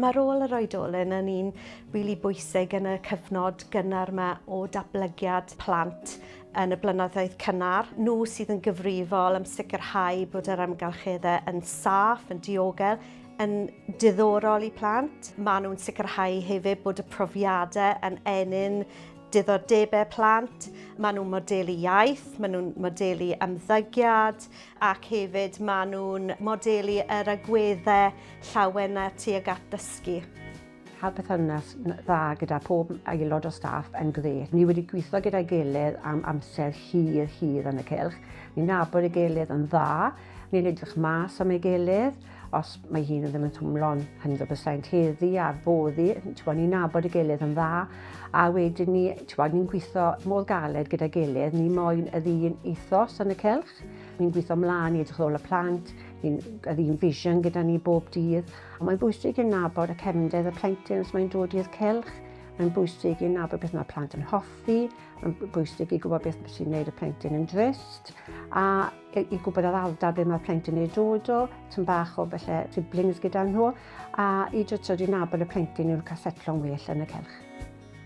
Mae rôl yr oedolyn yn un rili bwysig yn y cyfnod gynnar yma o datblygiad plant yn y blynyddoedd cynnar. Nhw sydd yn gyfrifol am sicrhau bod yr amgylcheddau yn saff, yn diogel, yn diddorol i plant. Maen nhw'n sicrhau hefyd bod y profiadau yn enyn diddordebau plant. Maen nhw'n modelu iaith, maen nhw'n modelu ymddygiad ac hefyd maen nhw'n modelu yr agweddau llawennau tuag at dysgu. Cael perthynas dda gyda pob aelod o staff yn grêt. Ni wedi gweithio gyda'i gilydd am amser hir yn y cylch. Ni'n nabod ei gilydd yn dda, ni'n edrych mas am ei gilydd. Os mae hi'n ddim yn twmlo'n 100% heddi a boddi, ni'n nabod ei gilydd yn dda. A wedyn ni'n gweithio mor galed gyda'i gilydd, ni moyn y ddyn ethos yn y cylch. Ni'n gweithio ymlaen i edrych ôl y plant, y ddyn vision gyda ni bob dydd. Mae'n bwysig i nabod y cefndir y plentyn os mae'n dod i'r cylch. Mae'n bwysig i nabod beth mae'r plant yn hoffi, mae'n bwysig i gwybod beth sy'n gwneud y plentyn yn drist, a i gwybod yr ardal ble mae'r plentyn yn dod o, tym bach o falle siblings gyda nhw, a i dod i nabod y plentyn yw'n cael setlo'n well yn y cylch.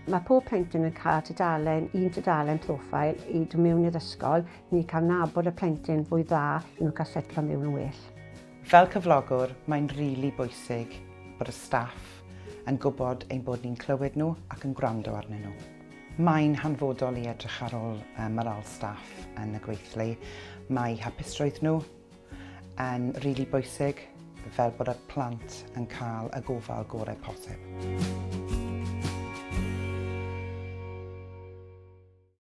Mae pob plentyn yn cael un tudalen profil i dod mewn i'r ysgol, ni'n cael nabod y plentyn fwy dda i nhw'n cael setlo mewn yn well. Fel cyflogwr, mae'n rili bwysig bod y staff yn gwybod ein bod ni'n clywed nhw ac yn gwrando arnyn nhw. Mae'n hanfodol i edrych ar ôl moral staff yn y gweithlu. Mae hapusrwydd nhw yn rili bwysig fel bod y plant yn cael y gofal gorau posib.